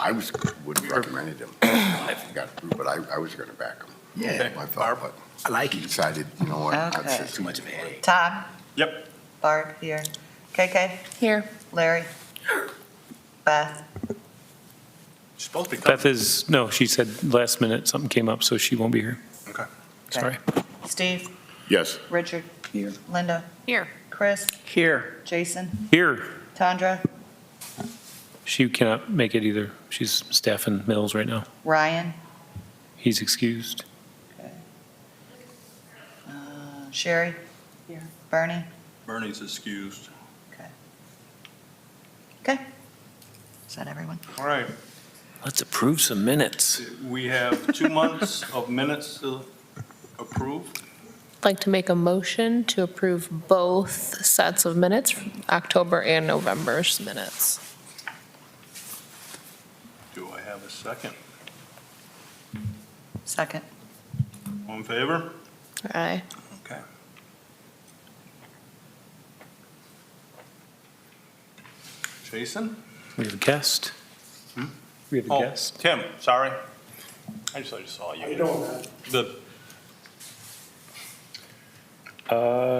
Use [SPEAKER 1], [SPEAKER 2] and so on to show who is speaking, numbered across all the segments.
[SPEAKER 1] I wouldn't recommend him. I got through, but I was going to back him.
[SPEAKER 2] Yeah,
[SPEAKER 1] I thought, but
[SPEAKER 2] I like
[SPEAKER 1] he
[SPEAKER 2] it.
[SPEAKER 1] decided, you know what?
[SPEAKER 3] Okay.
[SPEAKER 1] I'd just-
[SPEAKER 2] Too much of a headache.
[SPEAKER 3] Todd,
[SPEAKER 4] Yep.
[SPEAKER 3] Barb, here. KK,
[SPEAKER 5] Here.
[SPEAKER 3] Larry, Beth.
[SPEAKER 4] She's supposed to be coming.
[SPEAKER 6] Beth is, no, she said last minute something came up, so she won't be here.
[SPEAKER 4] Okay.
[SPEAKER 6] Sorry.
[SPEAKER 3] Steve,
[SPEAKER 1] Yes.
[SPEAKER 3] Richard,
[SPEAKER 2] Here.
[SPEAKER 3] Linda,
[SPEAKER 5] Here.
[SPEAKER 3] Chris,
[SPEAKER 2] Here.
[SPEAKER 3] Jason,
[SPEAKER 6] Here,
[SPEAKER 3] Tandra,
[SPEAKER 6] she cannot make it either. She's staffing Mills right now.
[SPEAKER 3] Ryan,
[SPEAKER 6] He's excused.
[SPEAKER 3] Sherry. Here. Bernie.
[SPEAKER 4] Bernie's excused.
[SPEAKER 3] Okay. Is that everyone?
[SPEAKER 4] All right.
[SPEAKER 6] Let's approve some minutes.
[SPEAKER 4] We have 2 months of minutes to approve.
[SPEAKER 5] I'd like to make a motion to approve both sets of minutes, October and November's minutes.
[SPEAKER 4] Do I have a second?
[SPEAKER 3] Second.
[SPEAKER 4] All in favor?
[SPEAKER 5] Aye.
[SPEAKER 4] Okay. Jason?
[SPEAKER 6] We have a guest. We have a
[SPEAKER 4] Oh,
[SPEAKER 6] guest.
[SPEAKER 4] Tim, sorry. I just saw you. How you doing, Good.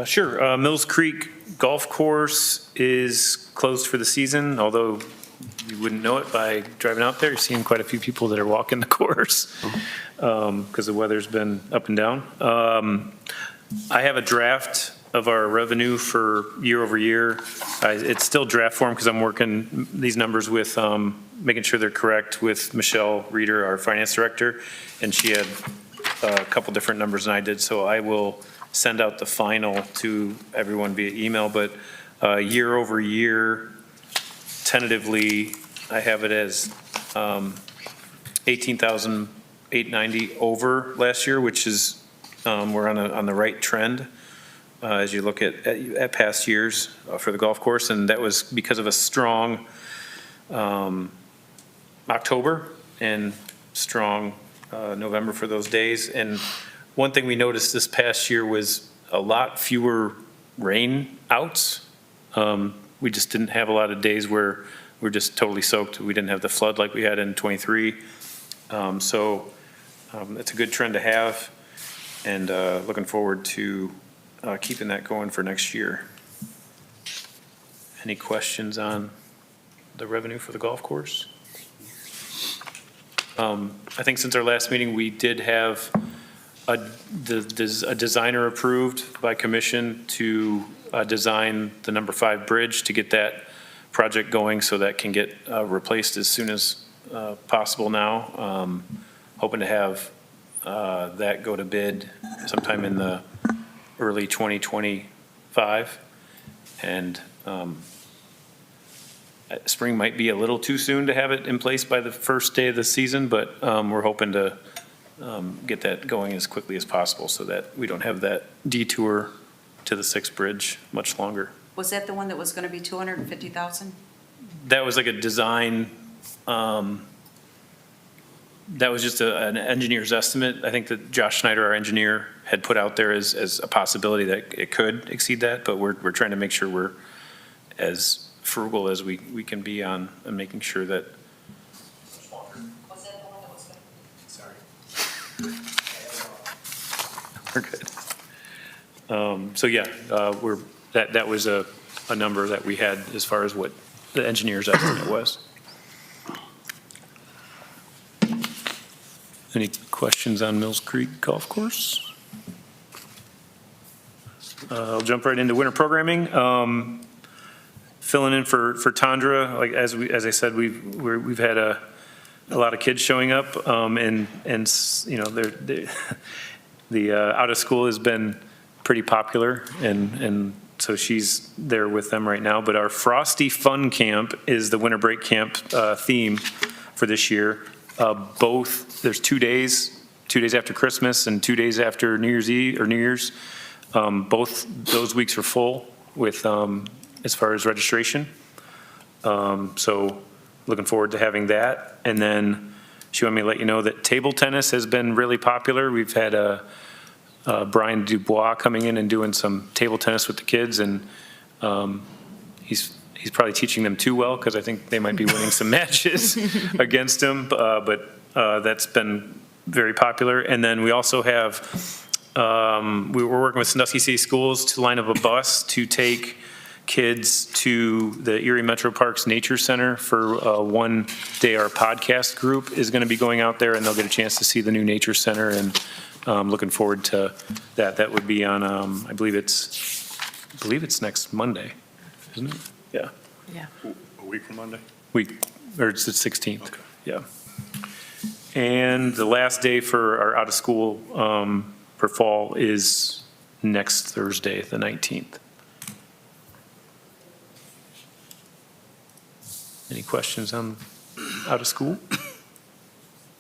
[SPEAKER 6] Sure. Mills Creek Golf Course is closed for the season, although you wouldn't know it by driving out there. You're seeing quite a few people that are walking the course because the weather's been up and down. I have a draft of our revenue for year over year. It's still draft form because I'm working these numbers with, making sure they're correct with Michelle Reeder, our finance director, and she had a couple different numbers than I did, so I will send out the final to everyone via email, but year over year, tentatively, I have it as 18,890 over last year, which is, we're on the right trend as you look at past years for the golf course, and that was because of a strong October and strong November for those days. And one thing we noticed this past year was a lot fewer rain outs. We just didn't have a lot of days where we're just totally soaked. We didn't have the flood like we had in '23. So it's a good trend to have, and looking forward to keeping that going for next year. Any questions on the revenue for the golf course? I think since our last meeting, we did have a designer approved by commission to design the number 5 bridge to get that project going so that can get replaced as soon as possible now. Hoping to have that go to bid sometime in the early 2025. And spring might be a little too soon to have it in place by the first day of the season, but we're hoping to get that going as quickly as possible so that we don't have that detour to the 6th bridge much longer.
[SPEAKER 7] Was that the one that was going to be 250,000?
[SPEAKER 6] That was like a design, that was just an engineer's estimate. I think that Josh Schneider, our engineer, had put out there as a possibility that it could exceed that, but we're trying to make sure we're as frugal as we can be on making sure that.
[SPEAKER 7] Was that the one that was going
[SPEAKER 6] We're good. So yeah, that was a number that we had as far as what the engineer's estimate was. Any questions on Mills Creek Golf Course? I'll jump right into winter programming. Filling in for Tandra, like as I said, we've had a lot of kids showing up, and you know the out of school has been pretty popular, and so she's there with them right now. But our Frosty Fun Camp is the winter break camp theme for this year. There's 2 days after Christmas and 2 days after New Year's Eve or New Year's. Both those weeks are full with as far as registration. So looking forward to having that. And then she wanted me to let you know that table tennis has been really popular. We've had Brian Dubois coming in and doing some table tennis with the kids, and he's he's probably teaching them too well, because I think they might be winning some matches against him, but that's been very popular. And then we also have, we were working with Sandusky City Schools to line up a bus to take kids to the Erie Metro Parks Nature Center for one day. Our podcast group is going to be going out there, and they'll get a chance to see the new Nature Center, and looking forward to that. That would be on, I believe it's next Monday, isn't it? Yeah.
[SPEAKER 3] Yeah.
[SPEAKER 4] A week from Monday?
[SPEAKER 6] Or it's the 16th.
[SPEAKER 4] Okay.
[SPEAKER 6] Yeah. And the last day for our out-of-school for fall is next Thursday, the 19th. Any questions on out-of-school?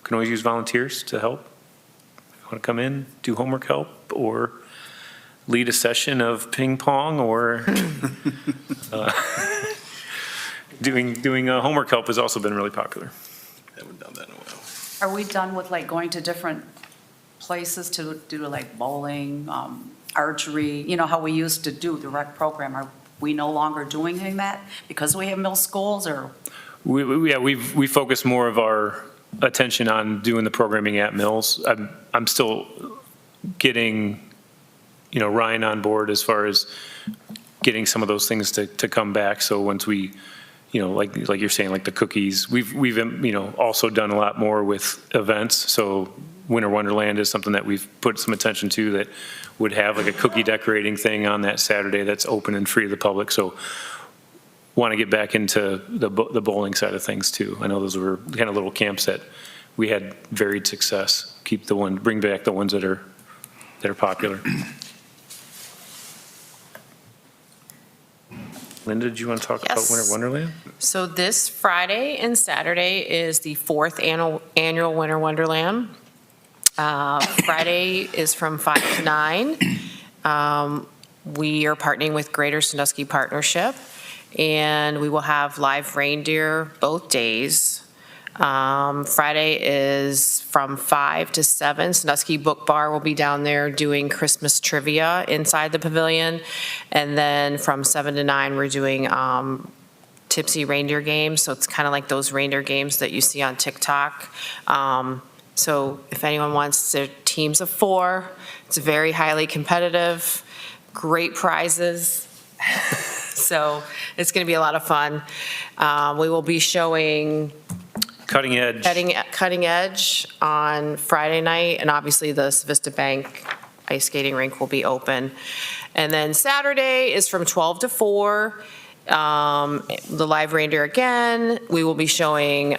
[SPEAKER 6] Can always use volunteers to help. Want to come in, do homework help, or lead a session of ping pong, or doing homework help has also been really popular.
[SPEAKER 4] Haven't done that in a while.
[SPEAKER 7] Are we done with like going to different places to do like bowling, archery? You know how we used to do the rec program? Are we no longer doing that because we have middle schools, or?
[SPEAKER 6] We focus more of our attention on doing the programming at Mills. I'm still getting, Ryan on board as far as getting some of those things to come back. So once we, like you're saying, like the cookies, we've also done a lot more with events. So Winter Wonderland is something that we've put some attention to, that would have like a cookie decorating thing on that Saturday that's open and free to the public. So want to get back into the bowling side of things too. I know those were kind of little camps that we had varied success. Bring back the ones that are popular. Linda, did you want to talk about
[SPEAKER 5] Yes.
[SPEAKER 6] Winter Wonderland?
[SPEAKER 5] So this Friday and Saturday is the 4th annual Winter Wonderland. Friday is from 5 to 9. We are partnering with Greater Sandusky Partnership, and we will have live reindeer both days. Friday is from 5 to 7. Sandusky Book Bar will be down there doing Christmas trivia inside the pavilion. And then from 7 to 9, we're doing Tipsy reindeer games. So it's kind of like those reindeer games that you see on TikTok. So if anyone wants their teams of 4, it's very highly competitive, great prizes. So it's going to be a lot of fun. We will be showing
[SPEAKER 6] Cutting Edge on Friday night, and obviously the Vista Bank ice skating rink will be open. And then Saturday is from 12 to 4. The live reindeer again. We will be showing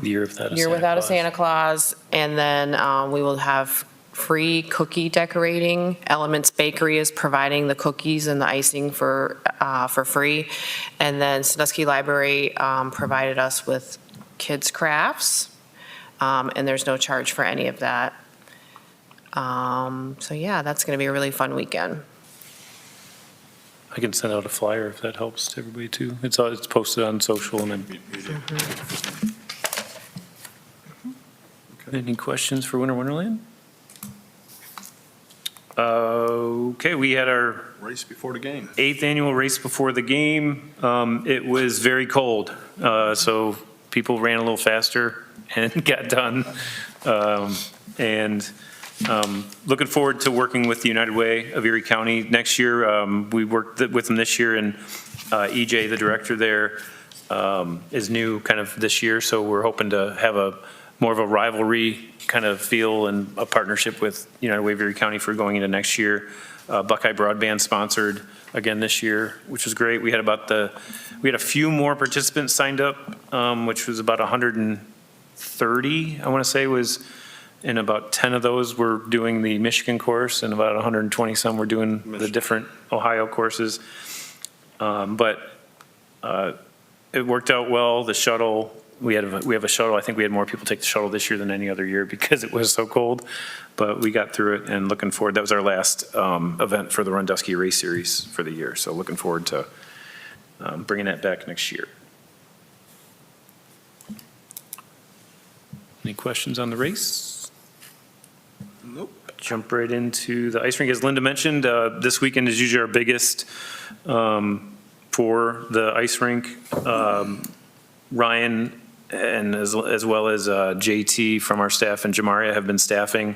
[SPEAKER 6] Year
[SPEAKER 5] Without a Santa Claus, and then we will have free cookie decorating. Elements Bakery is providing the cookies and the icing for free. And then Sandusky Library provided us with kids' crafts, and there's no charge for any of that. So yeah, that's going to be a really fun weekend.
[SPEAKER 6] I can send out a flyer if that helps to everybody too. It's posted on social, and then. Any questions for Winter Wonderland? Okay, we had our
[SPEAKER 4] Race before the game.
[SPEAKER 6] 8th annual Race Before the Game. It was very cold, so people ran a little faster and got done. Looking forward to working with the United Way of Erie County next year. We worked with them this year, and EJ, the director there, is new kind of this year, so we're hoping to have more of a rivalry kind of feel and a partnership with United Way of Erie County for going into next year. Buckeye Broadband sponsored again this year, which was great. We had a few more participants signed up, which was about 130, I want to say, and about 10 of those were doing the Michigan course, and about 120 some were doing the different Ohio courses. But it worked out well. The shuttle, we have a shuttle. I think we had more people take the shuttle this year than any other year because it was so cold. But we got through it, and looking forward. That was our last event for the Rundusky Race Series for the year. So looking forward to bringing that back next year. Any questions on the race?
[SPEAKER 4] Nope.
[SPEAKER 6] Jump right into the ice rink. As Linda mentioned, this weekend is usually our biggest for the ice rink. Ryan and as well as JT from our staff and Jamaria have been staffing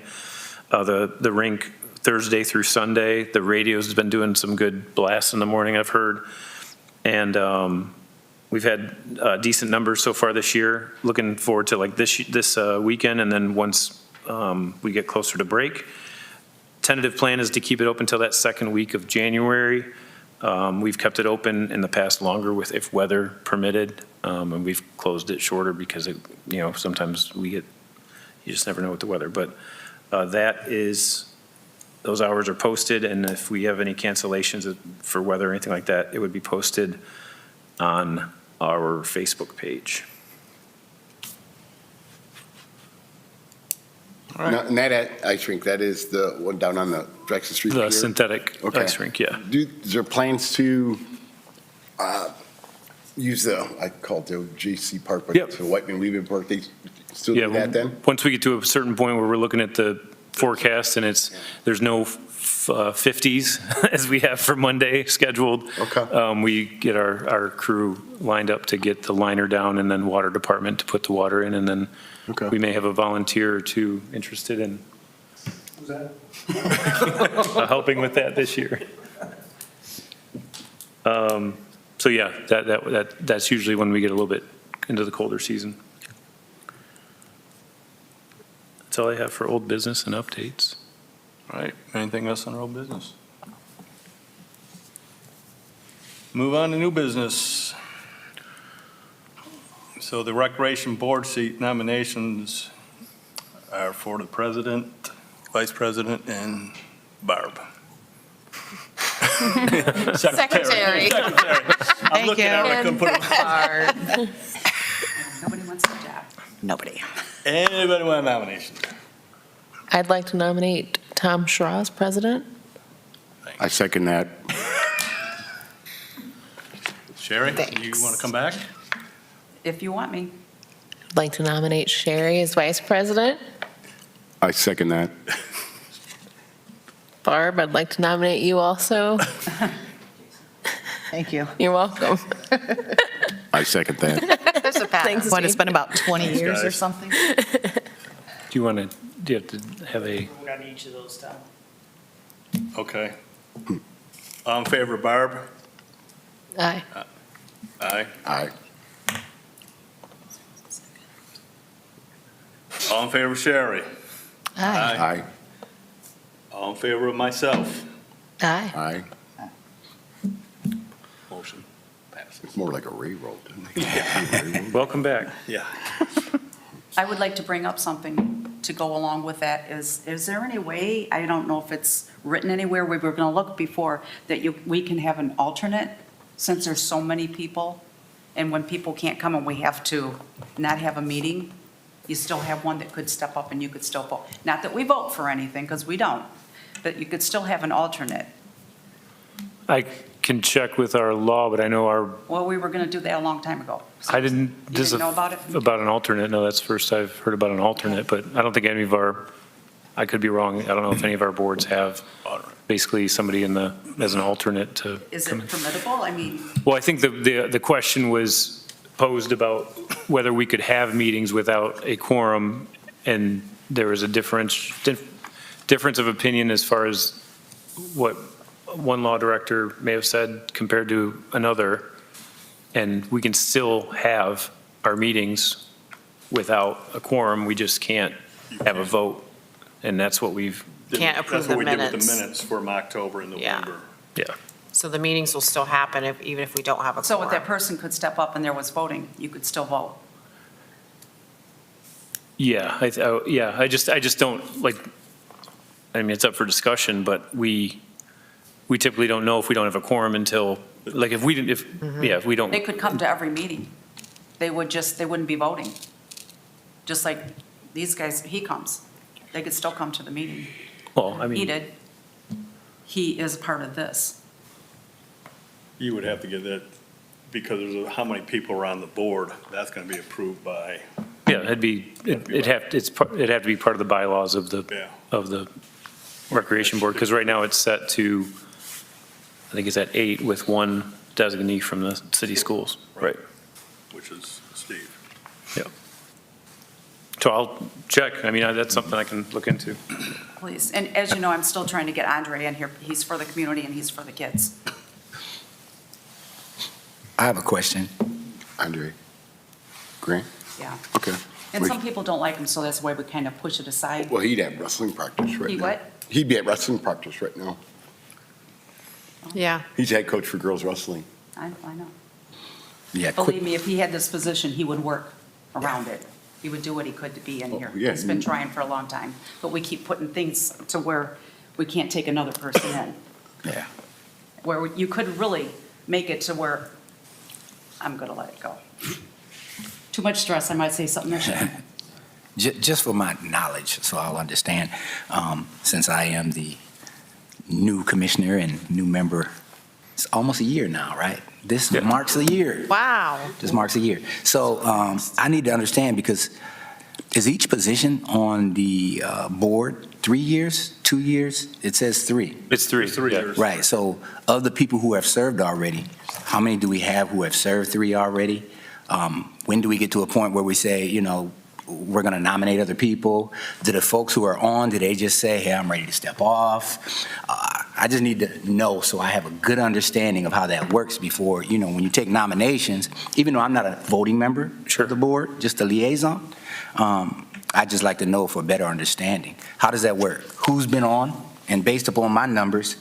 [SPEAKER 6] the rink Thursday through Sunday. The radio's been doing some good blasts in the morning, I've heard. And we've had decent numbers so far this year. Looking forward to like this weekend, and then once we get closer to break. Tentative plan is to keep it open until that second week of January. We've kept it open in the past longer if weather permitted, and we've closed it shorter because sometimes you just never know with the weather. But those hours are posted, and if we have any cancellations for weather or anything like that, it would be posted on our Facebook page.
[SPEAKER 1] And that ice rink, that is the one down on the Drexel Street
[SPEAKER 6] The
[SPEAKER 1] pier?
[SPEAKER 6] synthetic
[SPEAKER 1] Okay.
[SPEAKER 6] ice rink, yeah.
[SPEAKER 1] Is there plans to use I call it the JC Park, but
[SPEAKER 6] Yep.
[SPEAKER 1] the Whiteman Weaver Park, they still
[SPEAKER 6] Yeah,
[SPEAKER 1] do that then?
[SPEAKER 6] once we get to a certain point where we're looking at the forecast and there's no 50s as we have for Monday scheduled.
[SPEAKER 1] Okay.
[SPEAKER 6] We get our crew lined up to get the liner down, and then water department to put the water in, and then
[SPEAKER 1] Okay.
[SPEAKER 6] we may have a volunteer or two interested in helping with that this year. So yeah, that's usually when we get a little bit into the colder season. That's all I have for old business and updates.
[SPEAKER 4] All right, anything else on old business? Move on to new business. So the Recreation Board seat nominations are for the president, vice president, and Barb.
[SPEAKER 5] Secretary.
[SPEAKER 4] I'm looking at her, I couldn't put it.
[SPEAKER 7] Nobody wants the job.
[SPEAKER 3] Nobody.
[SPEAKER 4] Anybody want a nomination?
[SPEAKER 2] I'd like to nominate Tom Schra as president.
[SPEAKER 1] I second that.
[SPEAKER 4] Sherry, you
[SPEAKER 3] Thanks.
[SPEAKER 4] want to come back?
[SPEAKER 7] If you want me.
[SPEAKER 2] I'd like to nominate Sherry as vice president.
[SPEAKER 1] I second that.
[SPEAKER 2] Barb, I'd like to nominate you also.
[SPEAKER 3] Thank you.
[SPEAKER 2] You're welcome.
[SPEAKER 1] I second that.
[SPEAKER 3] There's a
[SPEAKER 2] Thanks,
[SPEAKER 3] What, it's
[SPEAKER 2] Steve.
[SPEAKER 3] been about 20 years or
[SPEAKER 4] guys.
[SPEAKER 3] something?
[SPEAKER 6] Do you have to have a,
[SPEAKER 8] On each of those, Tom.
[SPEAKER 4] Okay. All in favor, Barb?
[SPEAKER 2] Aye.
[SPEAKER 4] Aye.
[SPEAKER 1] Aye.
[SPEAKER 4] All in favor, Sherry?
[SPEAKER 2] Aye.
[SPEAKER 1] Aye.
[SPEAKER 4] All in favor of myself?
[SPEAKER 2] Aye.
[SPEAKER 1] Aye.
[SPEAKER 4] Motion passes.
[SPEAKER 1] It's more like a railroad, isn't it?
[SPEAKER 6] welcome back.
[SPEAKER 4] Yeah.
[SPEAKER 7] I would like to bring up something to go along with that. Is there any way, I don't know if it's written anywhere, we were going to look before, that we can have an alternate, since there's so many people, and when people can't come and we have to not have a meeting, you still have one that could step up and you could still vote. Not that we vote for anything, because we don't, but you could still have an alternate.
[SPEAKER 6] I can check with our law, but I know
[SPEAKER 7] Well, we were going to do that a long time ago.
[SPEAKER 6] I didn't.
[SPEAKER 7] You
[SPEAKER 6] this is
[SPEAKER 7] didn't know about it?
[SPEAKER 6] About an alternate, no, that's the first I've heard about an alternate, but I don't think any of I could be wrong, I don't know if any of our boards have basically somebody as an alternate to
[SPEAKER 7] Is
[SPEAKER 6] come
[SPEAKER 7] it
[SPEAKER 6] in.
[SPEAKER 7] permittable? I mean,
[SPEAKER 6] Well, I think the question was posed about whether we could have meetings without a quorum, and there was a difference of opinion as far as what one law director may have said compared to another, and we can still have our meetings without a quorum, we just can't have a vote, and that's what we've,
[SPEAKER 5] Can't approve the
[SPEAKER 4] That's what we did with
[SPEAKER 5] minutes.
[SPEAKER 4] the minutes from October and
[SPEAKER 5] Yeah.
[SPEAKER 4] November.
[SPEAKER 6] yeah.
[SPEAKER 5] So the meetings will still happen even if we don't have a
[SPEAKER 7] so if that
[SPEAKER 5] quorum.
[SPEAKER 7] person could step up and there was voting, you could still vote.
[SPEAKER 6] Yeah, I just don't, like, I mean, it's up for discussion, but we typically don't know if we don't have a quorum until, like, if we didn't, if we don't.
[SPEAKER 7] They could come to every meeting. They wouldn't be voting. Just like these guys, he comes. They could still come to the meeting.
[SPEAKER 6] Well, I
[SPEAKER 7] He
[SPEAKER 6] mean,
[SPEAKER 7] did. He is part of this.
[SPEAKER 4] You would have to get that, because there's how many people are on the board, that's going to be approved by,
[SPEAKER 6] yeah, it'd have to be part of the bylaws of
[SPEAKER 4] yeah.
[SPEAKER 6] the Recreation Board, because right now it's set to, I think it's at 8 with one designee from the city schools. Right.
[SPEAKER 4] which is Steve.
[SPEAKER 6] So I'll check. I mean, that's something I can look into.
[SPEAKER 7] Please. And as you know, I'm still trying to get Andre in here. He's for the community and he's for the kids.
[SPEAKER 8] I have a question.
[SPEAKER 1] Andre Grant?
[SPEAKER 7] Yeah.
[SPEAKER 1] Okay.
[SPEAKER 7] And some people don't like him, so that's why we kind of push it aside.
[SPEAKER 1] Well, he'd have wrestling practice right now.
[SPEAKER 7] He what?
[SPEAKER 1] He'd be at wrestling practice right now.
[SPEAKER 5] Yeah.
[SPEAKER 1] He's head coach for girls wrestling.
[SPEAKER 7] I know.
[SPEAKER 8] Yeah,
[SPEAKER 7] Believe me, if he had this position, he would work around it. He would do what he could to be in
[SPEAKER 1] Oh,
[SPEAKER 7] here.
[SPEAKER 1] yeah.
[SPEAKER 7] He's been trying for a long time, but we keep putting things to where we can't take another person in.
[SPEAKER 8] Yeah.
[SPEAKER 7] Where you could really make it to where, I'm going to let it go. Too much stress, I might say something I shouldn't.
[SPEAKER 8] Just for my knowledge, so I'll understand, since I am the new commissioner and new member, it's almost a year now, right? This
[SPEAKER 6] Yeah.
[SPEAKER 8] marks a year.
[SPEAKER 5] Wow.
[SPEAKER 8] This marks a year. So I need to understand, because is each position on the board 3 years, 2 years? It says 3.
[SPEAKER 6] It's 3.
[SPEAKER 4] 3
[SPEAKER 6] yeah.
[SPEAKER 4] years.
[SPEAKER 8] Right, so of the people who have served already, how many do we have who have served 3 already? When do we get to a point where we say, you know, we're going to nominate other people? Do the folks who are on, do they just say, hey, I'm ready to step off? I just need to know so I have a good understanding of how that works before, you know, when you take nominations, even though I'm not a voting member
[SPEAKER 6] Sure.
[SPEAKER 8] of the board, just a liaison, I just like to know for a better understanding. How does that work? Who's been on? And based upon my numbers,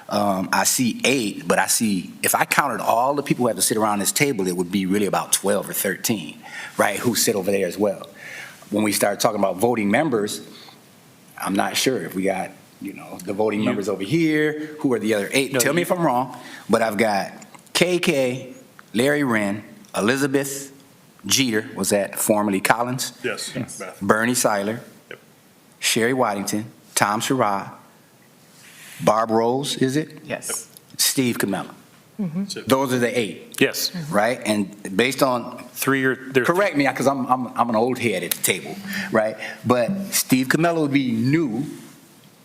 [SPEAKER 8] I see 8, but I see, if I counted all the people who have to sit around this table, it would be really about 12 or 13, right, who sit over there as well. When we start talking about voting members, I'm not sure if we got, you know, the voting members over here, who are the other 8?
[SPEAKER 6] No,
[SPEAKER 8] Tell me if I'm wrong, but I've got KK, Larry Wren, Elizabeth Jeter, was that formerly Collins?
[SPEAKER 4] Yes, Beth.
[SPEAKER 8] Bernie Seiler,
[SPEAKER 4] Yep.
[SPEAKER 8] Sherry Waddington, Tom Sherrod, Barb Rose, is it?
[SPEAKER 3] Yes.
[SPEAKER 8] Steve Camella.
[SPEAKER 4] That's it.
[SPEAKER 8] Those are the 8,
[SPEAKER 6] Yes.
[SPEAKER 8] right? And based on,
[SPEAKER 6] 3 year.
[SPEAKER 8] correct me, because I'm an old head at the table, right? But Steve Camella would be new,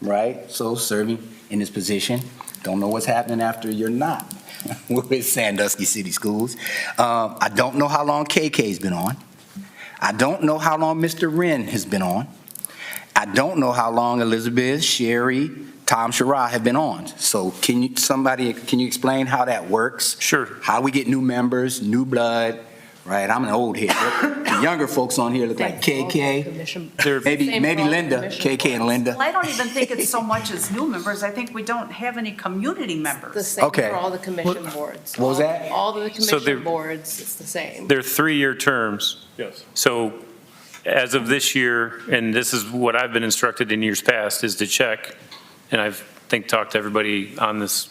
[SPEAKER 8] right? So serving in this position. Don't know what's happening after you're not with Sandusky City Schools. I don't know how long KK's been on. I don't know how long Mr. Wren has been on. I don't know how long Elizabeth, Sherry, Tom Sherrod have been on. So can you explain how that works?
[SPEAKER 6] Sure.
[SPEAKER 8] How we get new members, new blood, right? I'm an old head. The younger folks on here look like KK,
[SPEAKER 6] They're-
[SPEAKER 8] maybe
[SPEAKER 2] Same for all the
[SPEAKER 8] Linda,
[SPEAKER 2] commission
[SPEAKER 8] KK and
[SPEAKER 2] boards.
[SPEAKER 8] Linda.
[SPEAKER 7] Well, I don't even think it's so much as new members. I think we don't have any community
[SPEAKER 2] The
[SPEAKER 7] members.
[SPEAKER 2] same
[SPEAKER 8] Okay.
[SPEAKER 2] for all the commission boards.
[SPEAKER 8] What was that?
[SPEAKER 2] All the
[SPEAKER 6] So they're-
[SPEAKER 2] commission boards, it's the same.
[SPEAKER 6] They're 3-year terms.
[SPEAKER 4] Yes.
[SPEAKER 6] So as of this year, and this is what I've been instructed in years past, is to check, and I've talked to everybody on this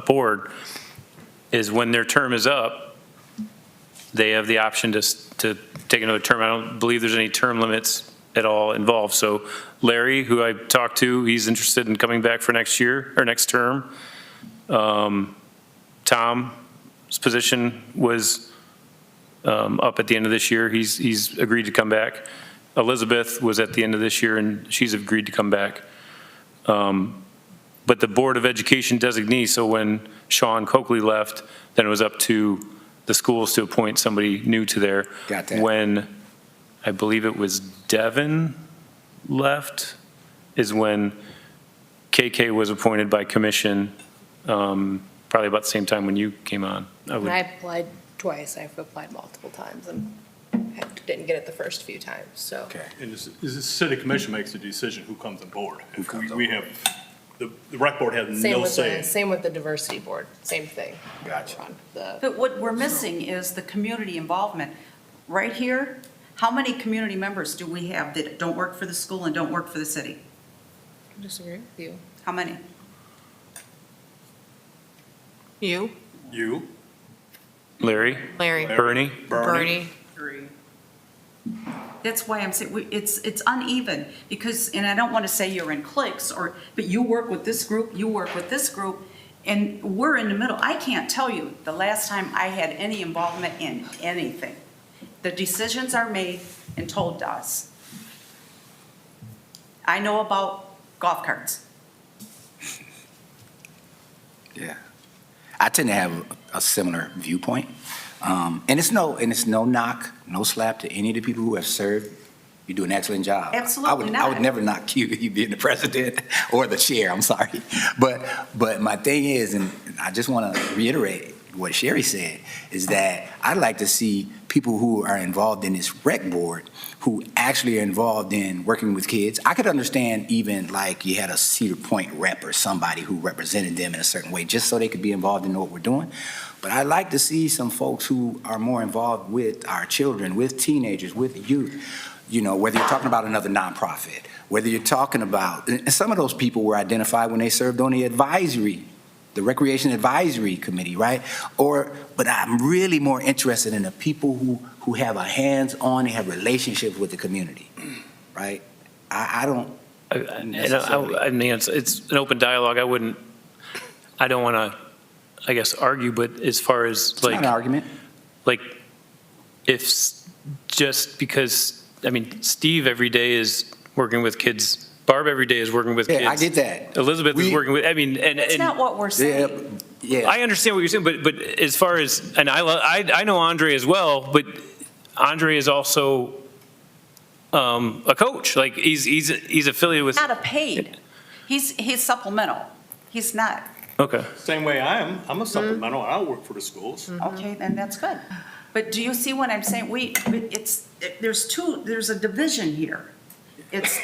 [SPEAKER 6] board, is when their term is up, they have the option to take another term. I don't believe there's any term limits at all involved. So Larry, who I talked to, he's interested in coming back for next year, or next term. Tom's position was up at the end of this year. He's agreed to come back. Elizabeth was at the end of this year, and she's agreed to come back. But the Board of Education designee, so when Sean Coakley left, then it was up to the schools to appoint somebody new to there.
[SPEAKER 8] Got that.
[SPEAKER 6] When, I believe it was Devin left, is when KK was appointed by commission, probably about the same time when you came on.
[SPEAKER 2] And I applied twice. I've applied multiple times and I didn't get it the first few times, so.
[SPEAKER 8] Okay.
[SPEAKER 4] And the city commission makes the decision who comes on board.
[SPEAKER 8] Who
[SPEAKER 4] If
[SPEAKER 8] comes on
[SPEAKER 4] we have, the rec board has no say.
[SPEAKER 2] Same with the diversity board, same thing.
[SPEAKER 8] Gotcha.
[SPEAKER 2] On the-
[SPEAKER 7] But what we're missing is the community involvement. Right here, how many community members do we have that don't work for the school and don't work for the city?
[SPEAKER 2] I disagree with you.
[SPEAKER 7] How many?
[SPEAKER 5] You,
[SPEAKER 4] You,
[SPEAKER 6] Larry,
[SPEAKER 5] Larry,
[SPEAKER 6] Bernie,
[SPEAKER 5] Bernie.
[SPEAKER 7] That's why I'm saying, it's uneven, because, and I don't want to say you're in cliques, but you work with this group, you work with this group, and we're in the middle. I can't tell you the last time I had any involvement in anything. The decisions are made and told to us. I know about golf carts.
[SPEAKER 8] Yeah. I tend to have a similar viewpoint. And it's no knock, no slap to any of the people who have served. You do an excellent job.
[SPEAKER 7] Absolutely
[SPEAKER 8] I would
[SPEAKER 7] not.
[SPEAKER 8] never knock you being the president or the chair, I'm sorry. But my thing is, and I just want to reiterate what Sherry said, is that I'd like to see people who are involved in this rec board who actually are involved in working with kids. I could understand even like you had a Cedar Point rep or somebody who represented them in a certain way, just so they could be involved and know what we're doing. But I'd like to see some folks who are more involved with our children, with teenagers, with youth. You know, whether you're talking about another nonprofit, whether you're talking about, and some of those people were identified when they served on the Recreation Advisory Committee, right? But I'm really more interested in the people who have a hands-on, they have relationships with the community, right? I don't necessarily.
[SPEAKER 6] I mean, it's an open dialogue. I don't want to, I guess, argue, but as far as
[SPEAKER 8] It's not an argument.
[SPEAKER 6] like, if just because, I mean, Steve every day is working with kids, Barb every day is working with kids.
[SPEAKER 8] Yeah, I get that.
[SPEAKER 6] Elizabeth is working with, I mean,
[SPEAKER 7] That's not what we're saying.
[SPEAKER 8] Yeah.
[SPEAKER 6] I understand what you're saying, but as far as, and I know Andre as well, but Andre is also a coach. Like, he's affiliated with.
[SPEAKER 7] Not a paid. He's supplemental. He's not.
[SPEAKER 6] Okay.
[SPEAKER 4] Same way I am. I'm a supplemental. I work for the schools.
[SPEAKER 7] Okay, then that's good. But do you see what I'm saying? There's a division here. It's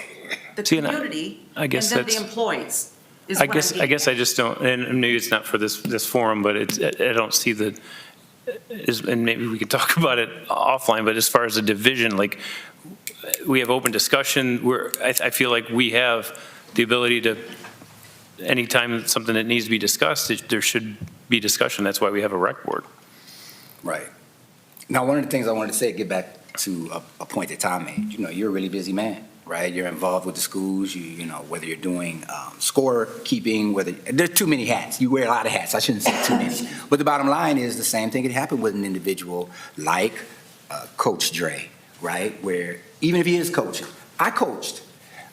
[SPEAKER 7] the
[SPEAKER 6] See, and
[SPEAKER 7] community and
[SPEAKER 6] I guess
[SPEAKER 7] then the
[SPEAKER 6] that's-
[SPEAKER 7] employees. is
[SPEAKER 6] I
[SPEAKER 7] what I'm
[SPEAKER 6] guess
[SPEAKER 7] getting
[SPEAKER 6] I just don't, and maybe it's not for this forum, but I don't see and maybe we could talk about it offline, but as far as a division, like, we have open discussion, I feel like we have the ability to, anytime something that needs to be discussed, there should be discussion. That's why we have a rec board.
[SPEAKER 8] Right. Now, one of the things I wanted to say, get back to a point that Tom made, you know, you're a really busy man, right? You're involved with the schools, you know, whether you're doing scorekeeping, there's too many hats. You wear a lot of hats. I shouldn't say too many. But the bottom line is the same thing could happen with an individual like Coach Dre, right? Where even if he is coaching, I coached.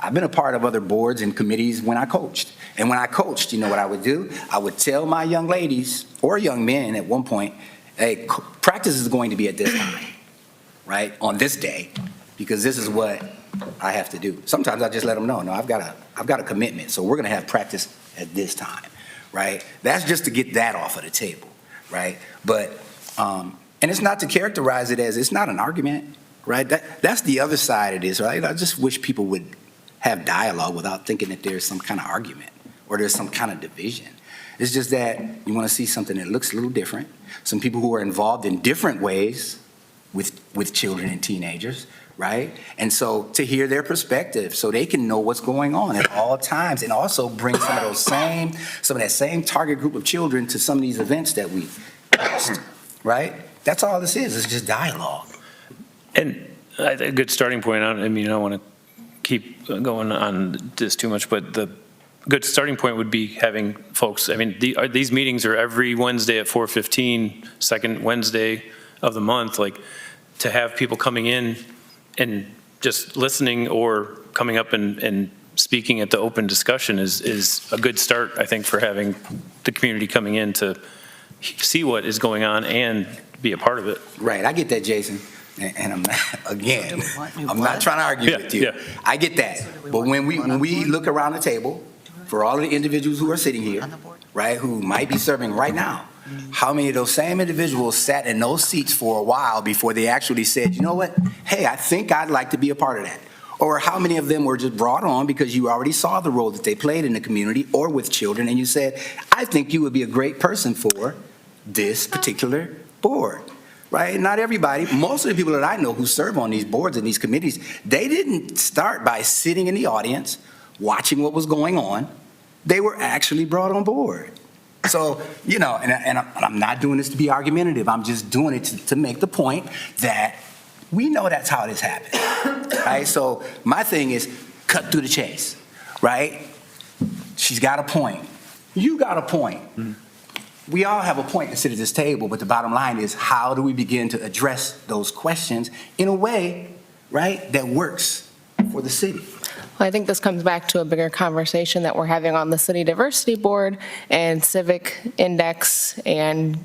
[SPEAKER 8] I've been a part of other boards and committees when I coached. And when I coached, you know what I would do? I would tell my young ladies or young men at one point, hey, practice is going to be at this time, right? On this day, because this is what I have to do. Sometimes I just let them know, no, I've got a commitment, so we're going to have practice at this time, right? That's just to get that off of the table, right? But, and it's not to characterize it as, it's not an argument, right? That's the other side of this, right? I just wish people would have dialogue without thinking that there's some kind of argument or there's some kind of division. It's just that you want to see something that looks a little different. Some people who are involved in different ways with children and teenagers, right? And so to hear their perspective so they can know what's going on at all times and also bring some of that same target group of children to some of these events that we host, right? That's all this is. It's just dialogue.
[SPEAKER 6] And a good starting point, I mean, I don't want to keep going on this too much, but the good starting point would be having folks, I mean, these meetings are every Wednesday at 4:15, second Wednesday of the month, like, to have people coming in and just listening or coming up and speaking at the open discussion is a good start, I think, for having the community coming in to see what is going on and be a part of it.
[SPEAKER 8] Right, I get that, Jason. And I'm not, again, I'm not trying to argue
[SPEAKER 6] Yeah,
[SPEAKER 8] with you.
[SPEAKER 6] yeah.
[SPEAKER 8] I get that. But when we look around the table, for all of the individuals who are sitting here, right, who might be serving right now, how many of those same individuals sat in those seats for a while before they actually said, you know what, hey, I think I'd like to be a part of that? Or how many of them were just brought on because you already saw the role that they played in the community or with children, and you said, I think you would be a great person for this particular board? Right? Not everybody. Most of the people that I know who serve on these boards and these committees, they didn't start by sitting in the audience, watching what was going on. They were actually brought on board. So, you know, and I'm not doing this to be argumentative. I'm just doing it to make the point that we know that's how this happened. Right? So my thing is cut through the chase. Right? She's got a point. You got a point. Mm-hmm. We all have a point to sit at this table, but the bottom line is how do we begin to address those questions in a way, right, that works for the city?
[SPEAKER 2] Well, I think this comes back to a bigger conversation that we're having on the City Diversity Board and Civic Index and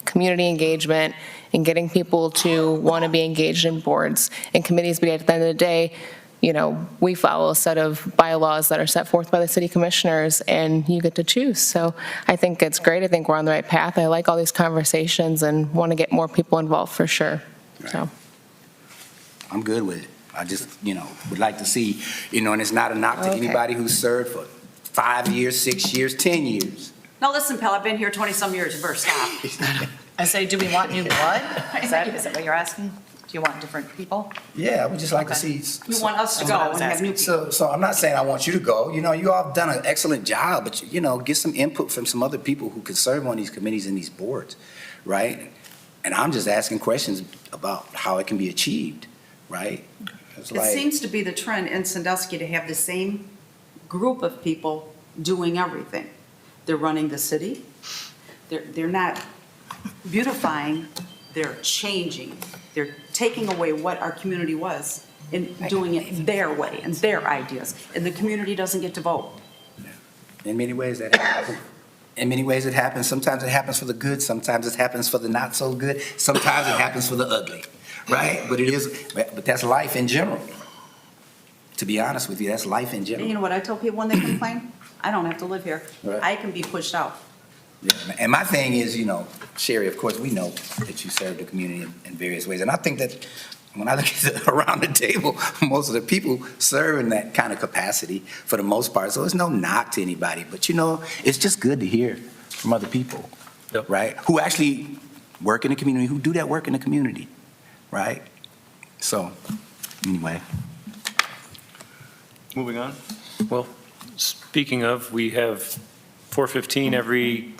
[SPEAKER 2] community engagement and getting people to want to be engaged in boards and committees. But at the end of the day, you know, we follow a set of bylaws that are set forth by the city commissioners, and you get to choose. So I think it's great. I think we're on the right path. I like all these conversations and want to get more people involved for sure. So.
[SPEAKER 8] I'm good with it. I just, would like to see, and it's not a knock to
[SPEAKER 2] Okay.
[SPEAKER 8] anybody who's served for 5 years, 6 years, 10 years.
[SPEAKER 7] Now, listen, pal, I've been here 20-some years, you better stop.
[SPEAKER 3] I say, do we want new blood? Is that what you're asking? Do you want different people?
[SPEAKER 8] Yeah, I would just like to
[SPEAKER 3] Okay.
[SPEAKER 8] see.
[SPEAKER 7] You want us to
[SPEAKER 3] That's
[SPEAKER 7] go
[SPEAKER 3] what I
[SPEAKER 7] and
[SPEAKER 3] was
[SPEAKER 7] have new
[SPEAKER 3] asking.
[SPEAKER 7] people.
[SPEAKER 8] So I'm not saying I want you to go. You all have done an excellent job, but, get some input from some other people who could serve on these committees and these boards, right? And I'm just asking questions about how it can be achieved, right? It's
[SPEAKER 7] It
[SPEAKER 8] like,
[SPEAKER 7] seems to be the trend in Sandusky to have the same group of people doing everything. They're running the city. They're not beautifying, they're changing. They're taking away what our community was and doing it their way and their ideas. And the community doesn't get to vote.
[SPEAKER 8] in many ways that happens. In many ways it happens. Sometimes it happens for the good, sometimes it happens for the not so good, sometimes it happens for the ugly, right? But that's life in general. To be honest with you, that's life in
[SPEAKER 7] And
[SPEAKER 8] general.
[SPEAKER 7] you know what I tell people when they complain? I don't have to live here.
[SPEAKER 8] Right.
[SPEAKER 7] I can be pushed out.
[SPEAKER 8] Yeah, and my thing is, Sherry, of course, we know that you serve the community in various ways. And I think that when I look at around the table, most of the people serve in that kind of capacity for the most part. So it's no knock to anybody. But, it's just good to hear from other people,
[SPEAKER 6] Yep.
[SPEAKER 8] right? Who actually work in the community, who do that work in the community, right? So, anyway.
[SPEAKER 4] Moving on.
[SPEAKER 6] Well, speaking of, we have 4:15 every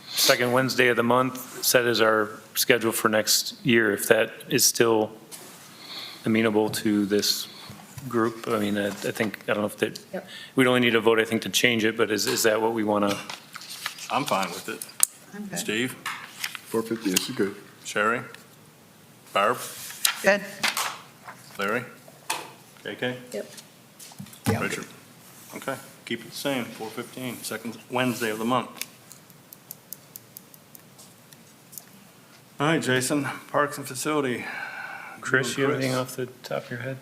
[SPEAKER 6] second Wednesday of the month set as our schedule for next year, if that is still amenable to this group. I mean, I don't know if that,
[SPEAKER 2] Yep.
[SPEAKER 6] we'd only need a vote, I think, to change it, but is that what we want to?
[SPEAKER 4] I'm fine with it. Steve,
[SPEAKER 1] 450, this is good.
[SPEAKER 4] Sherry, Barb,
[SPEAKER 3] Good.
[SPEAKER 4] Larry, KK?
[SPEAKER 2] Yep.
[SPEAKER 8] Yeah,
[SPEAKER 4] Richard? Okay, keep it the same, 4:15, second Wednesday of the month. All right, Jason, Parks and Facility.
[SPEAKER 6] Chris, you have anything off the top of your head?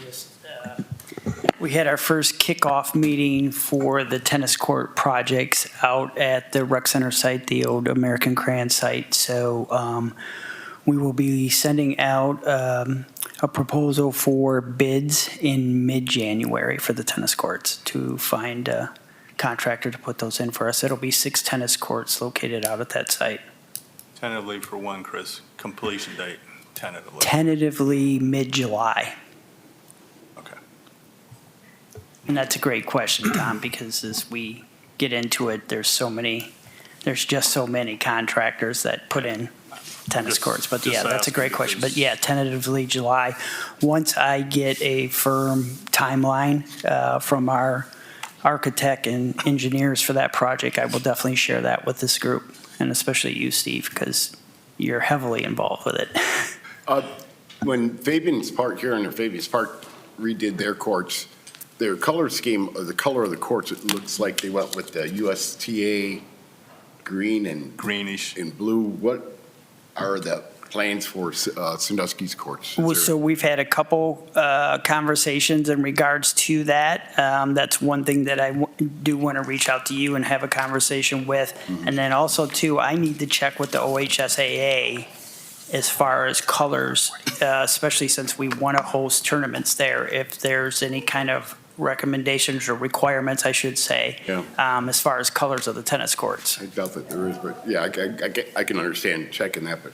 [SPEAKER 9] Just, we had our first kickoff meeting for the tennis court projects out at the rec center site, the old American Crayon site. So we will be sending out a proposal for bids in mid-January for the tennis courts to find a contractor to put those in for us. It'll be 6 tennis courts located out at that site.
[SPEAKER 4] Tentatively for when, Chris? Completion date, tentatively?
[SPEAKER 9] Tentatively mid-July.
[SPEAKER 4] Okay.
[SPEAKER 9] And that's a great question, Tom, because as we get into it, there's just so many contractors that put in tennis
[SPEAKER 4] Just-
[SPEAKER 9] courts. But
[SPEAKER 4] just
[SPEAKER 9] yeah, that's a great
[SPEAKER 4] asking
[SPEAKER 9] question. But
[SPEAKER 4] because-
[SPEAKER 9] yeah, tentatively July. Once I get a firm timeline from our architect and engineers for that project, I will definitely share that with this group, and especially you, Steve, because you're heavily involved with it.
[SPEAKER 1] When Fabian's Park here and Fabian's Park redid their courts, their color scheme, the color of the courts, it looks like they went with the USTA green and
[SPEAKER 4] Greenish.
[SPEAKER 1] blue. What are the plans for Sandusky's courts? Is
[SPEAKER 9] Well,
[SPEAKER 1] there-
[SPEAKER 9] so we've had a couple conversations in regards to that. That's one thing that I do want to reach out to you and have a conversation with. And then also too, I need to check with the OHSAA as far as colors, especially since we want to host tournaments there. If there's any kind of recommendations or requirements, I should say,
[SPEAKER 1] Yeah.
[SPEAKER 9] as far as colors of the tennis courts.
[SPEAKER 1] I doubt that there is, but yeah, I can understand checking that, but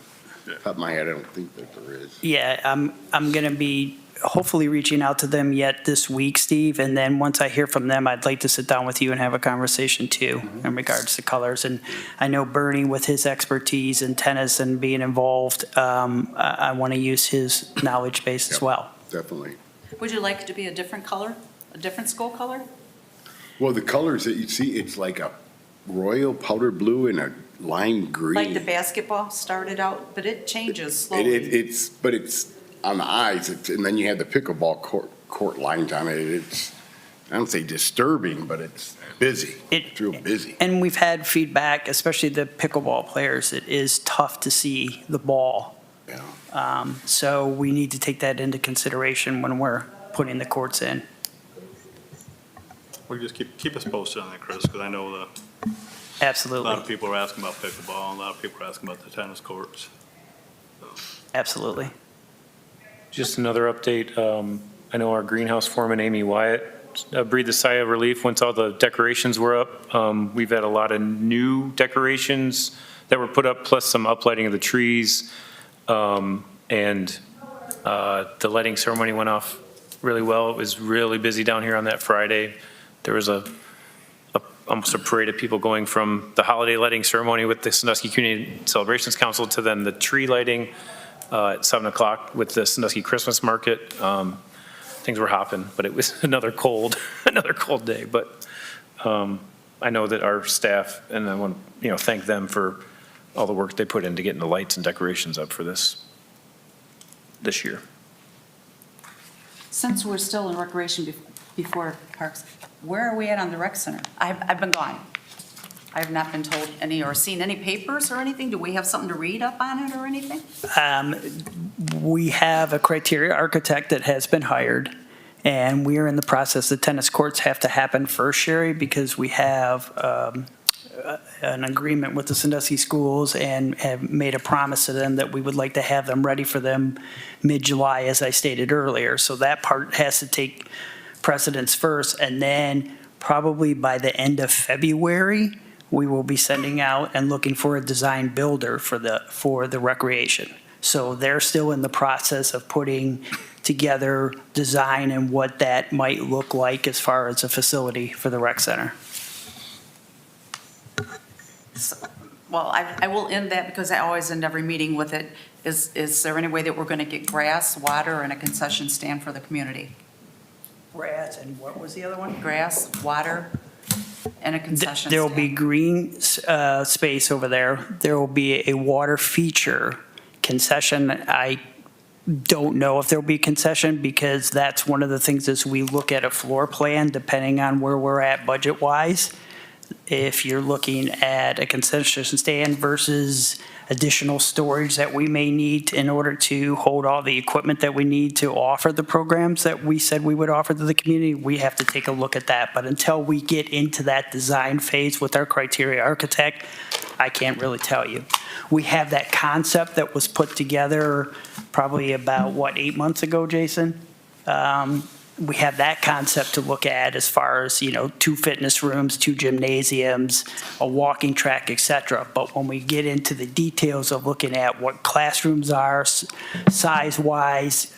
[SPEAKER 1] top of my head, I don't think that there is.
[SPEAKER 9] Yeah, I'm going to be hopefully reaching out to them yet this week, Steve, and then once I hear from them, I'd like to sit down with you and have a conversation too in regards to colors. And I know Bernie, with his expertise in tennis and being involved, I want to use his knowledge base as
[SPEAKER 1] Yep.
[SPEAKER 9] well.
[SPEAKER 1] Definitely.
[SPEAKER 7] Would you like it to be a different color, a different school color?
[SPEAKER 1] Well, the colors that you see, it's like a royal powder blue and a lime green.
[SPEAKER 7] Like the basketball started out, but it changes slowly.
[SPEAKER 1] It's on the eyes, and then you have the pickleball court lines on it. I don't say disturbing, but it's busy. It's real busy.
[SPEAKER 9] And we've had feedback, especially the pickleball players, it is tough to see the ball.
[SPEAKER 1] Yeah.
[SPEAKER 9] So we need to take that into consideration when we're putting the courts in.
[SPEAKER 4] We just keep us posted on that, Chris, because I know a lot
[SPEAKER 9] Absolutely,
[SPEAKER 4] of people are asking about pickleball, and a lot of people are asking about the tennis courts.
[SPEAKER 9] absolutely.
[SPEAKER 6] Just another update, I know our greenhouse foreman, Amy Wyatt, breathed a sigh of relief once all the decorations were up. We've had a lot of new decorations that were put up, plus some uplighting of the trees. And the lighting ceremony went off really well. It was really busy down here on that Friday. There was almost a parade of people going from the holiday lighting ceremony with the Sandusky Community Celebrations Council to then the tree lighting at 7 o'clock with the Sandusky Christmas Market. Things were hopping, but it was another cold day. But I know that our staff, and I want to thank them for all the work they put into getting the lights and decorations up for this year.
[SPEAKER 7] Since we're still in recreation before parks, where are we at on the rec center? I've been gone. I have not been told any or seen any papers or anything. Do we have something to read up on it or anything?
[SPEAKER 9] We have a criteria architect that has been hired, and we are in the process. The tennis courts have to happen first, Sherry, because we have an agreement with the Sandusky schools and have made a promise to them that we would like to have them ready for them mid-July, as I stated earlier. So that part has to take precedence first, and then probably by the end of February, we will be sending out and looking for a design builder for the recreation. So they're still in the process of putting together design and what that might look like as far as a facility for the rec center.
[SPEAKER 7] Well, I will end that because I always end every meeting with it. Is there any way that we're going to get grass, water, and a concession stand for the community?
[SPEAKER 9] Grass, and what was the other one?
[SPEAKER 7] Grass, water, and a concession stand.
[SPEAKER 9] There will be green space over there. There will be a water feature concession. I don't know if there'll be concession because that's one of the things as we look at a floor plan, depending on where we're at budget-wise. If you're looking at a concession stand versus additional storage that we may need in order to hold all the equipment that we need to offer the programs that we said we would offer to the community, we have to take a look at that. But until we get into that design phase with our criteria architect, I can't really tell you. We have that concept that was put together probably about, 8 months ago, Jason? We have that concept to look at as far as, 2 fitness rooms, 2 gymnasiums, a walking track, et cetera. But when we get into the details of looking at what classrooms are, size-wise,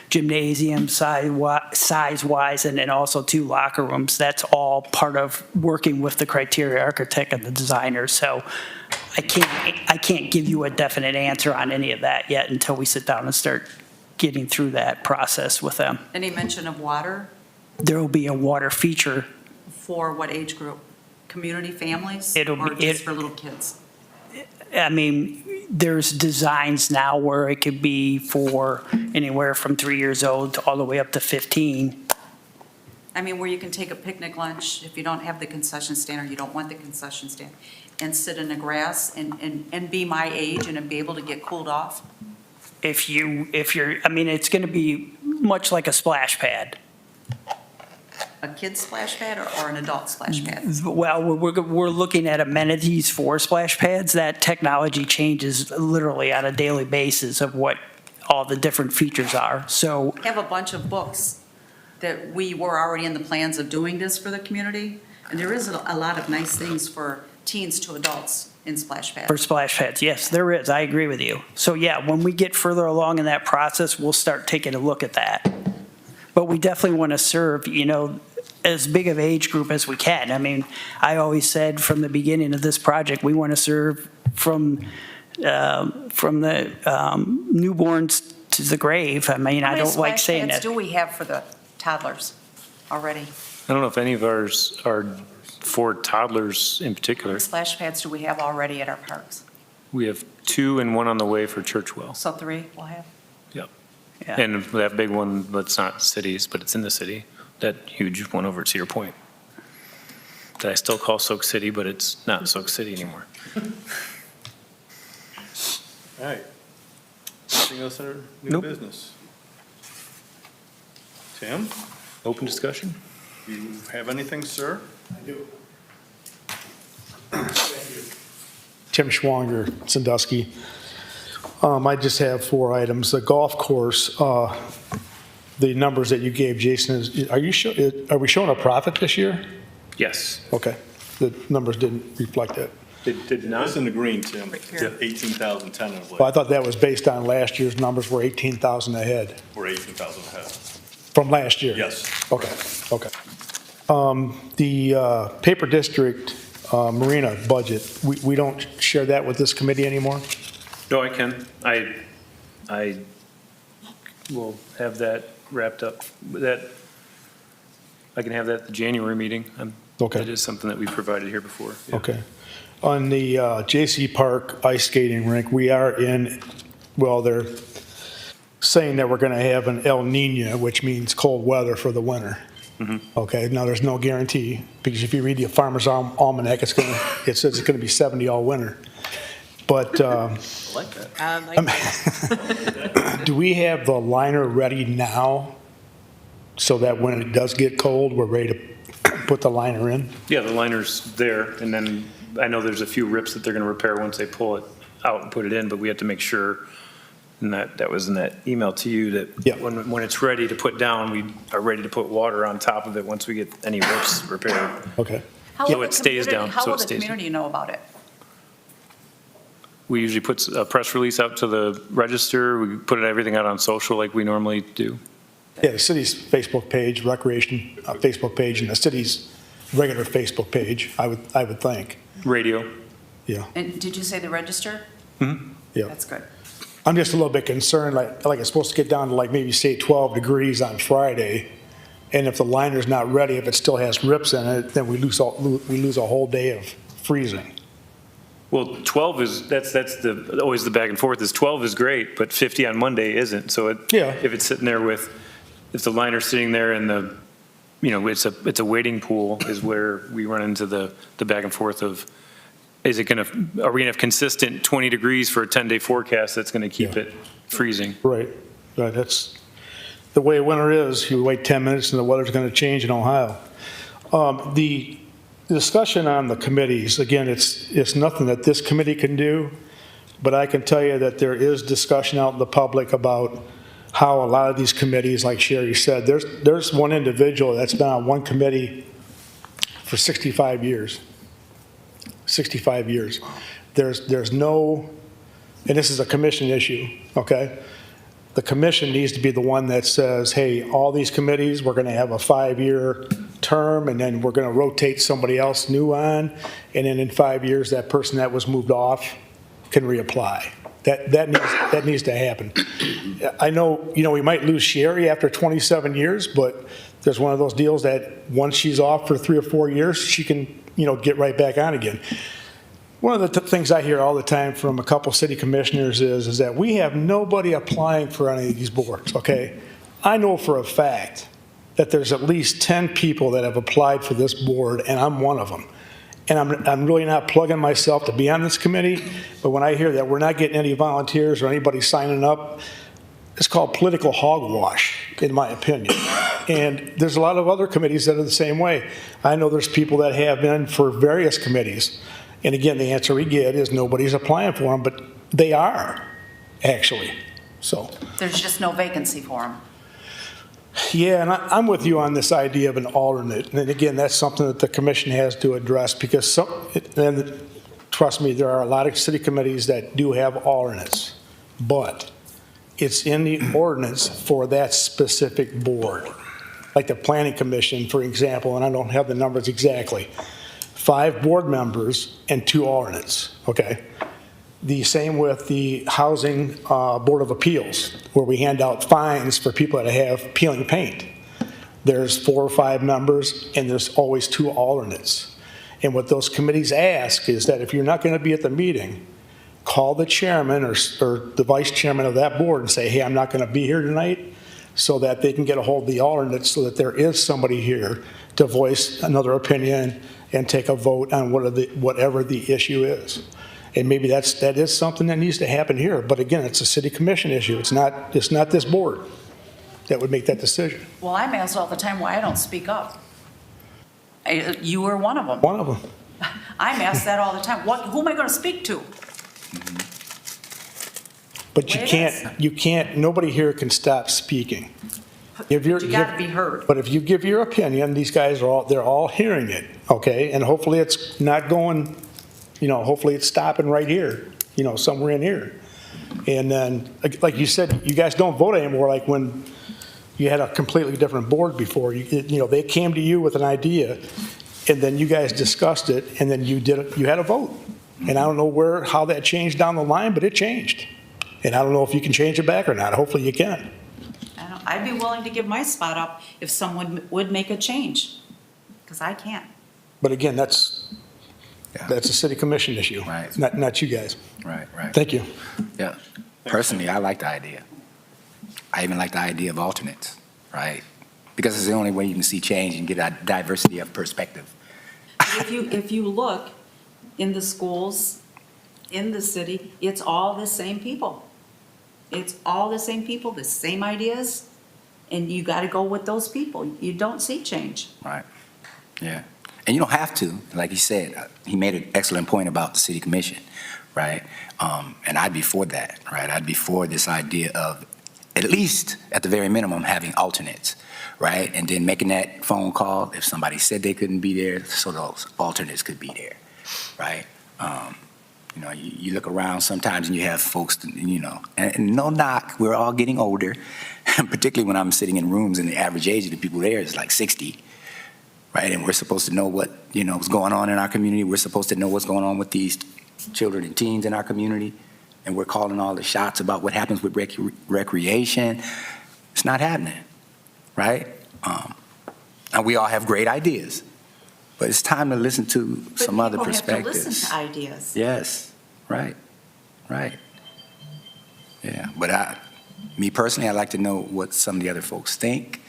[SPEAKER 9] gymnasium size-wise, and then also 2 locker rooms, that's all part of working with the criteria architect and the designer. So I can't give you a definite answer on any of that yet until we sit down and start getting through that process with them.
[SPEAKER 7] Any mention of water?
[SPEAKER 9] There will be a water feature.
[SPEAKER 7] For what age group? Community, families?
[SPEAKER 9] It'll
[SPEAKER 7] Or
[SPEAKER 9] be-
[SPEAKER 7] just for little kids?
[SPEAKER 9] I mean, there's designs now where it could be for anywhere from 3 years old to all the way up to 15.
[SPEAKER 7] I mean, where you can take a picnic lunch if you don't have the concession stand or you don't want the concession stand, and sit in the grass and be my age and be able to get cooled off?
[SPEAKER 9] If you're, I mean, it's going to be much like a splash pad.
[SPEAKER 7] A kid's splash pad or an adult splash pad?
[SPEAKER 9] Well, we're looking at amenities for splash pads. That technology changes literally on a daily basis of what all the different features are. So
[SPEAKER 7] I have a bunch of books that we were already in the plans of doing this for the community, and there is a lot of nice things for teens to adults in splash pads.
[SPEAKER 9] for splash pads, yes, there is. I agree with you. So yeah, when we get further along in that process, we'll start taking a look at that. But we definitely want to serve, as big of age group as we can. I mean, I always said from the beginning of this project, we want to serve from the newborns to the grave. I mean, I don't like saying
[SPEAKER 7] How many splash
[SPEAKER 9] that.
[SPEAKER 7] pads do we have for the toddlers already?
[SPEAKER 6] I don't know if any of ours are for toddlers in particular.
[SPEAKER 7] Splash pads do we have already at our parks?
[SPEAKER 6] We have 2 and 1 on the way for Churchwell.
[SPEAKER 7] So 3 we'll have?
[SPEAKER 6] Yep.
[SPEAKER 9] Yeah.
[SPEAKER 6] And that big one that's not cities, but it's in the city, that huge one over at Cedar Point. That I still call Soak City, but it's not Soak City anymore.
[SPEAKER 4] All right. Anything else under new
[SPEAKER 6] Nope.
[SPEAKER 4] business? Tim,
[SPEAKER 6] Open discussion?
[SPEAKER 4] you have anything, sir?
[SPEAKER 10] Tim Schwanger, Sandusky. I just have 4 items. The golf course, the numbers that you gave, Jason, are we showing a profit this year?
[SPEAKER 6] Yes.
[SPEAKER 10] Okay, the numbers didn't reflect that.
[SPEAKER 6] Did not?
[SPEAKER 4] It's in the green, Tim.
[SPEAKER 3] Right here.
[SPEAKER 4] 18,010 of
[SPEAKER 10] Well, I
[SPEAKER 4] it.
[SPEAKER 10] thought that was based on last year's numbers were 18,000 ahead
[SPEAKER 4] We're 18,000 ahead.
[SPEAKER 10] from last year.
[SPEAKER 4] Yes.
[SPEAKER 10] Okay, okay. The Paper District Marina budget, we don't share that with this committee anymore?
[SPEAKER 6] No, I can. I will have that wrapped up. I can have that at the January meeting.
[SPEAKER 10] Okay.
[SPEAKER 6] That is something that we provided here before. Yeah.
[SPEAKER 10] Okay. On the J.C. Park ice skating rink, we are in, well, they're saying that we're going to have an El Nino, which means cold weather for the winter. Okay, now there's no guarantee, because if you read the Farmer's Almanac, it says it's going to be 70 all winter. But
[SPEAKER 4] I like that.
[SPEAKER 10] do we have the liner ready now so that when it does get cold, we're ready to put the liner in?
[SPEAKER 6] Yeah, the liner's there, and then I know there's a few rips that they're going to repair once they pull it out and put it in, but we have to make sure, and that was in that email to you, that
[SPEAKER 10] Yeah.
[SPEAKER 6] when it's ready to put down, we are ready to put water on top of it once we get any rips repaired.
[SPEAKER 10] Okay.
[SPEAKER 7] How
[SPEAKER 6] So
[SPEAKER 7] will
[SPEAKER 6] it
[SPEAKER 7] the
[SPEAKER 6] stays
[SPEAKER 7] community-
[SPEAKER 6] down,
[SPEAKER 7] How
[SPEAKER 6] so
[SPEAKER 7] will
[SPEAKER 6] it
[SPEAKER 7] the
[SPEAKER 6] stays down.
[SPEAKER 7] community know about it?
[SPEAKER 6] We usually put a press release out to the register, we put everything out on social like we normally do.
[SPEAKER 10] Yeah, the city's Facebook page, recreation Facebook page, and the city's regular Facebook page, I would think.
[SPEAKER 6] Radio.
[SPEAKER 10] Yeah,
[SPEAKER 7] And did you say the register?
[SPEAKER 10] yeah.
[SPEAKER 7] That's good.
[SPEAKER 10] I'm just a little bit concerned, like it's supposed to get down to like maybe say 12 degrees on Friday, and if the liner's not ready, if it still has rips in it, then we lose a whole day of freezing.
[SPEAKER 6] Well, 12 is, that's always the back and forth, is 12 is great, but 50 on Monday isn't. So
[SPEAKER 10] Yeah.
[SPEAKER 6] if it's sitting there with, if the liner's sitting there and it's a waiting pool is where we run into the back and forth of, are we going to have consistent 20 degrees for a 10-day forecast that's going to keep
[SPEAKER 10] Yeah.
[SPEAKER 6] it freezing?
[SPEAKER 10] Right, that's the way winter is. You wait 10 minutes and the weather's going to change in Ohio. The discussion on the committees, again, it's nothing that this committee can do, but I can tell you that there is discussion out in the public about how a lot of these committees, like Sherry said, there's one individual that's been on one committee for 65 years. 65 years. There's no, and this is a commission issue, okay? The commission needs to be the one that says, hey, all these committees, we're going to have a 5-year term, and then we're going to rotate somebody else new on, and then in 5 years, that person that was moved off can reapply. That needs to happen. I know, we might lose Sherry after 27 years, but there's one of those deals that once she's off for 3 or 4 years, she can, get right back on again. One of the things I hear all the time from a couple city commissioners is that we have nobody applying for any of these boards, okay? I know for a fact that there's at least 10 people that have applied for this board, and I'm one of them. And I'm really not plugging myself to be on this committee, but when I hear that we're not getting any volunteers or anybody signing up, it's called political hogwash, in my opinion. And there's a lot of other committees that are the same way. I know there's people that have been for various committees. And again, the answer we get is nobody's applying for them, but they are, actually. So,
[SPEAKER 7] There's just no vacancy for them.
[SPEAKER 10] yeah, and I'm with you on this idea of an alternate. And again, that's something that the commission has to address, because and trust me, there are a lot of city committees that do have alternates. But it's in the ordinance for that specific board. Like the planning commission, for example, and I don't have the numbers exactly, 5 board members and 2 alternates, okay? The same with the Housing Board of Appeals, where we hand out fines for people that have peeling paint. There's 4 or 5 members, and there's always 2 alternates. And what those committees ask is that if you're not going to be at the meeting, call the chairman or the vice chairman of that board and say, hey, I'm not going to be here tonight. so that they can get a hold of the alternates, so that there is somebody here to voice another opinion and take a vote on whatever the issue is. And maybe that is something that needs to happen here. But again, it's a city commission issue. It's not this board that would make that decision.
[SPEAKER 7] Well, I'm asked all the time why I don't speak up. You were one of them.
[SPEAKER 10] One of them.
[SPEAKER 7] I'm asked that all the time. Who am I going to speak to?
[SPEAKER 10] But
[SPEAKER 7] Well, it
[SPEAKER 10] you can't, nobody here can stop speaking.
[SPEAKER 7] You got to be heard.
[SPEAKER 10] But if you give your opinion, these guys they're all hearing it, okay? And hopefully it's not going, hopefully it's stopping right here, somewhere in here. And then, like you said, you guys don't vote anymore like when you had a completely different board before. They came to you with an idea, and then you guys discussed it, and then you had a vote. And I don't know how that changed down the line, but it changed. And I don't know if you can change it back or not. Hopefully you can.
[SPEAKER 7] I'd be willing to give my spot up if someone would make a change, because I can't.
[SPEAKER 10] But again, that's a city commission issue,
[SPEAKER 8] Right.
[SPEAKER 10] not you guys.
[SPEAKER 8] Right.
[SPEAKER 10] Thank you.
[SPEAKER 8] Yeah. Personally, I like the idea. I even like the idea of alternates, right? Because it's the only way you can see change and get a diversity of perspective.
[SPEAKER 7] If you look in the schools, in the city, it's all the same people. It's all the same people, the same ideas, and you got to go with those people. You don't see change.
[SPEAKER 8] Right. Yeah. And you don't have to, like he said, he made an excellent point about the city commission, right? And I'd be for that, right? I'd be for this idea of, at least at the very minimum, having alternates, right? And then making that phone call if somebody said they couldn't be there, so those alternates could be there, right? You look around sometimes and you have folks, and no knock, we're all getting older, particularly when I'm sitting in rooms and the average age of the people there is like 60, right? And we're supposed to know what's going on in our community. We're supposed to know what's going on with these children and teens in our community. And we're calling all the shots about what happens with recreation. It's not happening, right? And we all have great ideas. But it's time to listen to some other perspectives.
[SPEAKER 7] But people have to listen to ideas.
[SPEAKER 8] Yes, right. Yeah, but me personally, I'd like to know what some of the other folks think.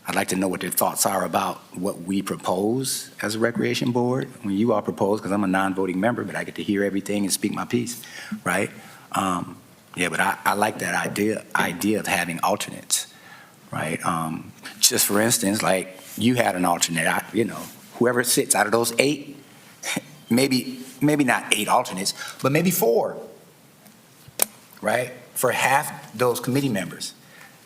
[SPEAKER 8] I'd like to know what their thoughts are about what we propose as a recreation board. When you all propose, because I'm a non-voting member, but I get to hear everything and speak my piece, right? Yeah, but I like that idea of having alternates, right? Just for instance, like you had an alternate, whoever sits out of those 8, maybe not 8 alternates, but maybe 4, right? For half those committee members,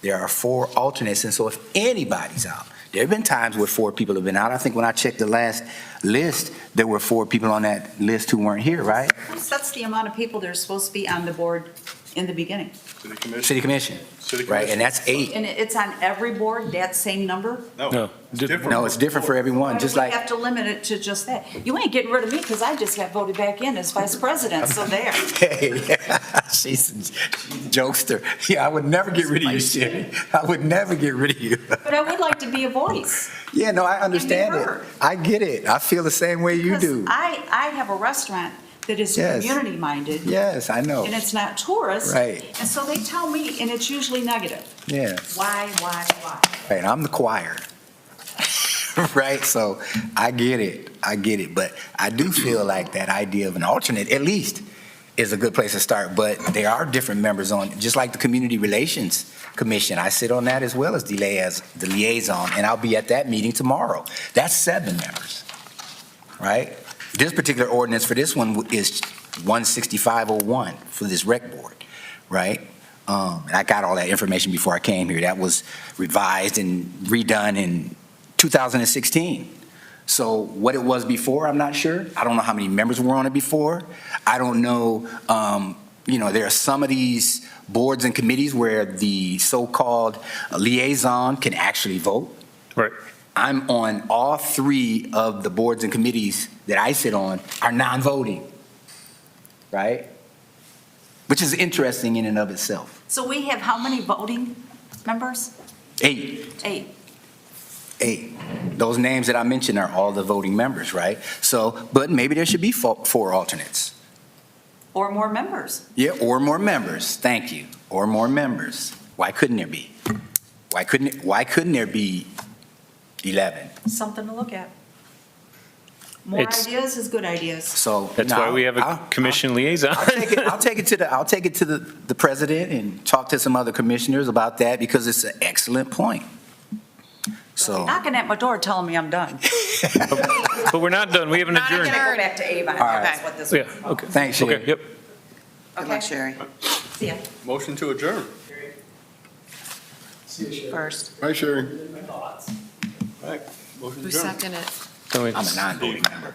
[SPEAKER 8] there are 4 alternates, and so if anybody's out, there have been times where 4 people have been out. I think when I checked the last list, there were 4 people on that list who weren't here, right?
[SPEAKER 7] That's the amount of people that are supposed to be on the board in the beginning.
[SPEAKER 8] City Commission, right, and that's 8.
[SPEAKER 7] And it's on every board, that same number?
[SPEAKER 6] No.
[SPEAKER 8] No, it's different for everyone,
[SPEAKER 7] Why
[SPEAKER 8] just
[SPEAKER 7] do we
[SPEAKER 8] like,
[SPEAKER 7] have to limit it to just that? You ain't getting rid of me because I just got voted back in as vice president, so there.
[SPEAKER 8] she's a jokester. Yeah, I would never get rid of you, Sherry. I would never get rid of you.
[SPEAKER 7] But I would like to be a voice.
[SPEAKER 8] Yeah, no, I understand it.
[SPEAKER 7] heard.
[SPEAKER 8] I get it. I feel the same way you do.
[SPEAKER 7] Because I have a restaurant that is
[SPEAKER 8] Yes.
[SPEAKER 7] community-minded.
[SPEAKER 8] Yes, I know.
[SPEAKER 7] And it's not tourist.
[SPEAKER 8] Right.
[SPEAKER 7] And so they tell me, and it's usually negative.
[SPEAKER 8] Yeah,
[SPEAKER 7] Why?
[SPEAKER 8] right, I'm the choir. Right, so I get it. But I do feel like that idea of an alternate, at least, is a good place to start. But there are different members on, just like the Community Relations Commission. I sit on that as well as the liaison, and I'll be at that meeting tomorrow. That's 7 members, right? This particular ordinance for this one is 16501 for this rec board, right? And I got all that information before I came here. That was revised and redone in 2016. So what it was before, I'm not sure. I don't know how many members were on it before. I don't know, there are some of these boards and committees where the so-called liaison can actually vote.
[SPEAKER 6] Right.
[SPEAKER 8] I'm on all 3 of the boards and committees that I sit on are non-voting, right? Which is interesting in and of itself.
[SPEAKER 7] So we have how many voting members?
[SPEAKER 8] 8.
[SPEAKER 7] 8.
[SPEAKER 8] Those names that I mentioned are all the voting members, right? So, but maybe there should be 4 alternates.
[SPEAKER 7] Or more members.
[SPEAKER 8] Yeah, or more members. Thank you. Or more members. Why couldn't there be? Why couldn't there be 11?
[SPEAKER 7] Something to look at. More
[SPEAKER 6] It's-
[SPEAKER 7] ideas is good ideas.
[SPEAKER 8] So.
[SPEAKER 6] That's why we have a commission liaison.
[SPEAKER 8] I'll take it to the president and talk to some other commissioners about that because it's an excellent point. So.
[SPEAKER 7] Knocking at my door telling me I'm done.
[SPEAKER 6] But we're not done. We haven't
[SPEAKER 7] I'm
[SPEAKER 6] adjourned.
[SPEAKER 7] gonna go back to Avon.
[SPEAKER 8] right.
[SPEAKER 7] That's what this
[SPEAKER 6] Yeah,
[SPEAKER 7] was.
[SPEAKER 6] okay.
[SPEAKER 8] Thanks, Sherry.
[SPEAKER 6] Okay, yep.
[SPEAKER 3] Good luck, Sherry.
[SPEAKER 7] See ya.
[SPEAKER 4] Motion to adjourn.
[SPEAKER 3] First.
[SPEAKER 1] Hi, Sherry.
[SPEAKER 4] All right, motion
[SPEAKER 5] Who
[SPEAKER 4] adjourned.
[SPEAKER 5] seconded it?
[SPEAKER 6] So
[SPEAKER 8] I'm a
[SPEAKER 6] it's-
[SPEAKER 8] non-voting member.